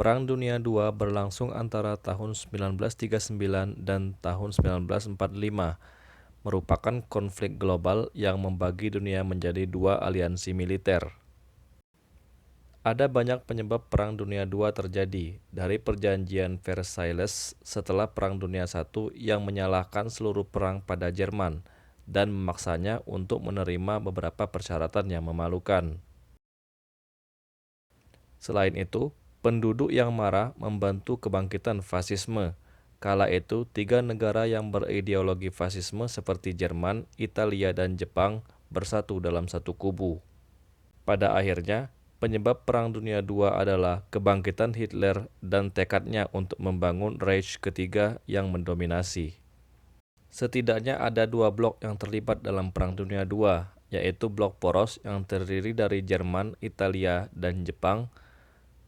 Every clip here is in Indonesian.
Perang Dunia II berlangsung antara tahun 1939 dan tahun 1945, merupakan konflik global yang membagi dunia menjadi dua aliansi militer. Ada banyak penyebab Perang Dunia II terjadi, dari Perjanjian Versailles setelah Perang Dunia I yang menyalahkan seluruh perang pada Jerman dan memaksanya untuk menerima beberapa persyaratan yang memalukan. Selain itu, penduduk yang marah membantu kebangkitan fasisme. Kala itu, tiga negara yang berideologi fasisme seperti Jerman, Italia, dan Jepang bersatu dalam satu kubu. Pada akhirnya, penyebab Perang Dunia II adalah kebangkitan Hitler dan tekadnya untuk membangun Reich ketiga yang mendominasi. Setidaknya ada dua blok yang terlibat dalam Perang Dunia II, yaitu blok poros yang terdiri dari Jerman, Italia, dan Jepang,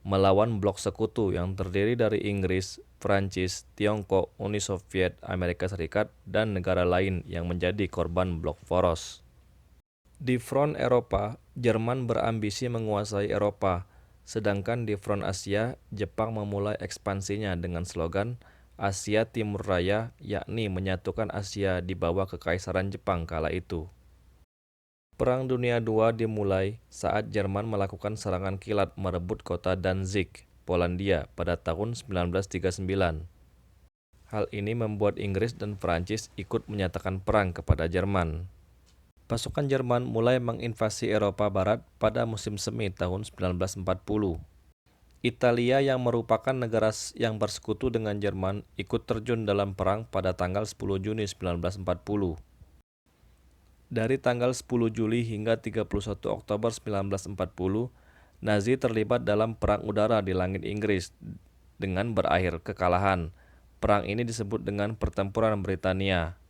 melawan blok sekutu yang terdiri dari Inggris, Prancis, Tiongkok, Uni Soviet, Amerika Serikat, dan negara lain yang menjadi korban blok poros. Di front Eropa, Jerman berambisi menguasai Eropa, sedangkan di front Asia, Jepang memulai ekspansinya dengan slogan Asia Timur Raya, yakni menyatukan Asia di bawah Kekaisaran Jepang kala itu. Perang Dunia II dimulai saat Jerman melakukan serangan kilat merebut kota Danzig, Polandia pada tahun 1939. Hal ini membuat Inggris dan Prancis ikut menyatakan perang kepada Jerman. Pasukan Jerman mulai menginvasi Eropa Barat pada musim semi tahun 1940. Italia yang merupakan negara yang bersekutu dengan Jerman ikut terjun dalam perang pada tanggal 10 Juni 1940. Dari tanggal 10 Juli hingga 31 Oktober 1940, Nazi terlibat dalam perang udara di langit Inggris dengan berakhir kekalahan. Perang ini disebut dengan Pertempuran Britania.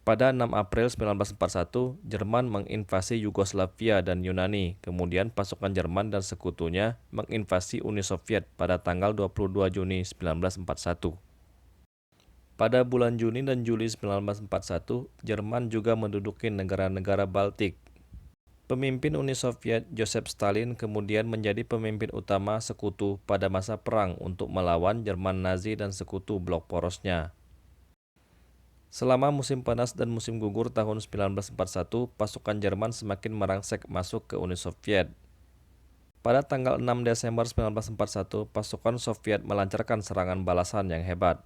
Pada 6 April 1941, Jerman menginvasi Yugoslavia dan Yunani. Kemudian pasukan Jerman dan sekutunya menginvasi Uni Soviet pada tanggal 22 Juni 1941. Pada bulan Juni dan Juli 1941, Jerman juga menduduki negara-negara Baltik. Pemimpin Uni Soviet, Joseph Stalin, kemudian menjadi pemimpin utama sekutu pada masa perang untuk melawan Jerman Nazi dan sekutu blok porosnya. Selama musim panas dan musim gugur tahun 1941, pasukan Jerman semakin merangsek masuk ke Uni Soviet. Pada tanggal 6 Desember 1941, pasukan Soviet melancarkan serangan balasan yang hebat.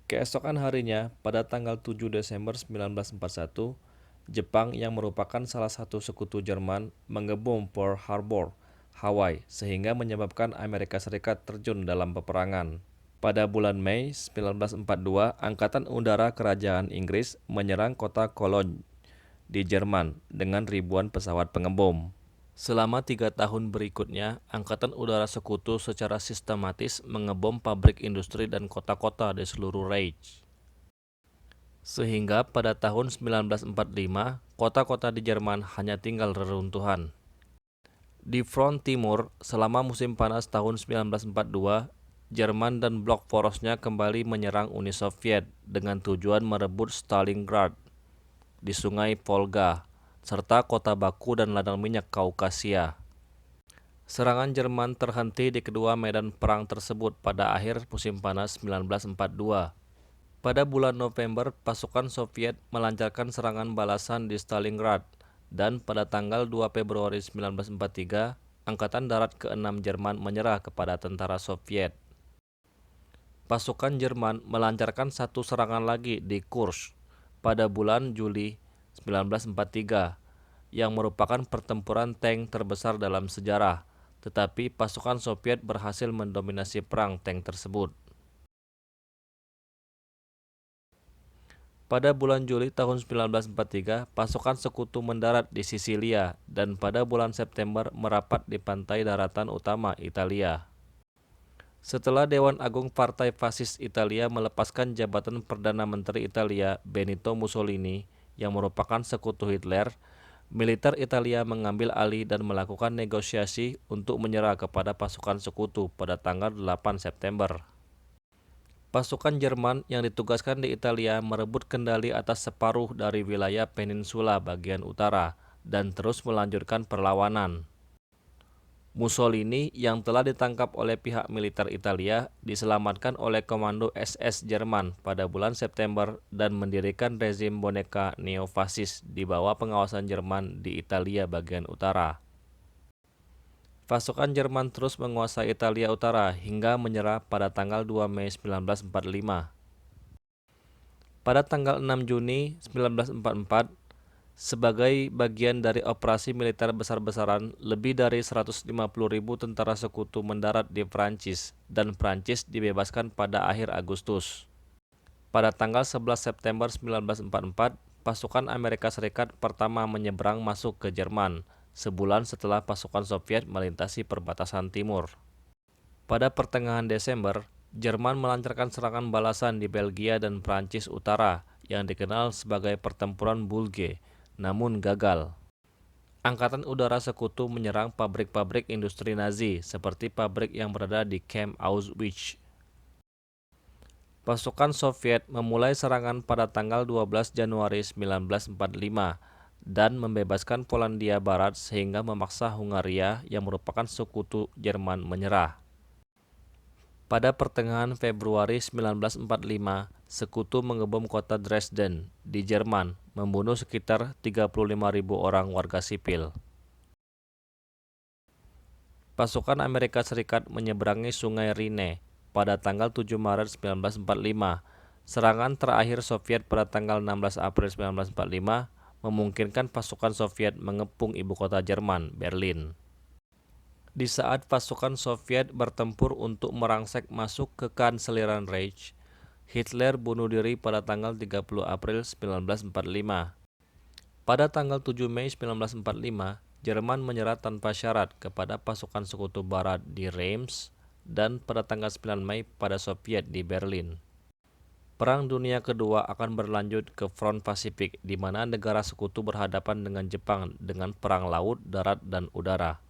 Keesokan harinya, pada tanggal 7 Desember 1941, Jepang yang merupakan salah satu sekutu Jerman mengebom Pearl Harbor, Hawaii, sehingga menyebabkan Amerika Serikat terjun dalam peperangan. Pada bulan Mei 1942, Angkatan Udara Kerajaan Inggris menyerang kota Cologne di Jerman dengan ribuan pesawat pengebom. Selama 3 tahun berikutnya, Angkatan Udara Sekutu secara sistematis mengebom pabrik industri dan kota-kota di seluruh Reich. Sehingga pada tahun 1945, kota-kota di Jerman hanya tinggal reruntuhan. Di front timur, selama musim panas tahun 1942, Jerman dan blok porosnya kembali menyerang Uni Soviet dengan tujuan merebut Stalingrad di Sungai Volga, serta kota Baku dan ladang minyak Kaukasia. Serangan Jerman terhenti di kedua medan perang tersebut pada akhir musim panas 1942. Pada bulan November, pasukan Soviet melancarkan serangan balasan di Stalingrad, dan pada tanggal 2 Februari 1943, Angkatan Darat ke-6 Jerman menyerah kepada tentara Soviet. Pasukan Jerman melancarkan satu serangan lagi di Kursk pada bulan Juli 1943, yang merupakan pertempuran tank terbesar dalam sejarah, tetapi pasukan Soviet berhasil mendominasi perang tank tersebut. Pada bulan Juli tahun 1943, pasukan sekutu mendarat di Sisilia dan pada bulan September merapat di pantai daratan utama Italia. Setelah Dewan Agung Partai Fasis Italia melepaskan jabatan Perdana Menteri Italia Benito Mussolini yang merupakan sekutu Hitler, militer Italia mengambil alih dan melakukan negosiasi untuk menyerah kepada pasukan sekutu pada tanggal 8 September. Pasukan Jerman yang ditugaskan di Italia merebut kendali atas separuh dari wilayah peninsula bagian utara dan terus melanjutkan perlawanan. Mussolini yang telah ditangkap oleh pihak militer Italia diselamatkan oleh komando SS Jerman pada bulan September dan mendirikan rezim boneka neofasis di bawah pengawasan Jerman di Italia bagian utara. Pasukan Jerman terus menguasai Italia Utara hingga menyerah pada tanggal 2 Mei 1945. Pada tanggal 6 Juni 1944, sebagai bagian dari operasi militer besar-besaran, lebih dari 150.000 tentara sekutu mendarat di Prancis dan Prancis dibebaskan pada akhir Agustus. Pada tanggal 11 September 1944, pasukan Amerika Serikat pertama menyeberang masuk ke Jerman, sebulan setelah pasukan Soviet melintasi perbatasan timur. Pada pertengahan Desember, Jerman melancarkan serangan balasan di Belgia dan Prancis Utara yang dikenal sebagai Pertempuran Bulge, namun gagal. Angkatan Udara Sekutu menyerang pabrik-pabrik industri Nazi seperti pabrik yang berada di Camp Auschwitz. Pasukan Soviet memulai serangan pada tanggal 12 Januari 1945 dan membebaskan Polandia Barat sehingga memaksa Hungaria yang merupakan sekutu Jerman menyerah. Pada pertengahan Februari 1945, sekutu mengebom kota Dresden di Jerman, membunuh sekitar 35.000 orang warga sipil. Pasukan Amerika Serikat menyeberangi Sungai Rhine pada tanggal 7 Maret 1945. Serangan terakhir Soviet pada tanggal 16 April 1945 memungkinkan pasukan Soviet mengepung ibu kota Jerman, Berlin. Di saat pasukan Soviet bertempur untuk merangsek masuk ke Kanseliran Reich, Hitler bunuh diri pada tanggal 30 April 1945. Pada tanggal 7 Mei 1945, Jerman menyerah tanpa syarat kepada pasukan sekutu barat di Reims dan pada tanggal 9 Mei pada Soviet di Berlin. Perang Dunia Kedua akan berlanjut ke Front Pasifik di mana negara sekutu berhadapan dengan Jepang dengan perang laut, darat, dan udara.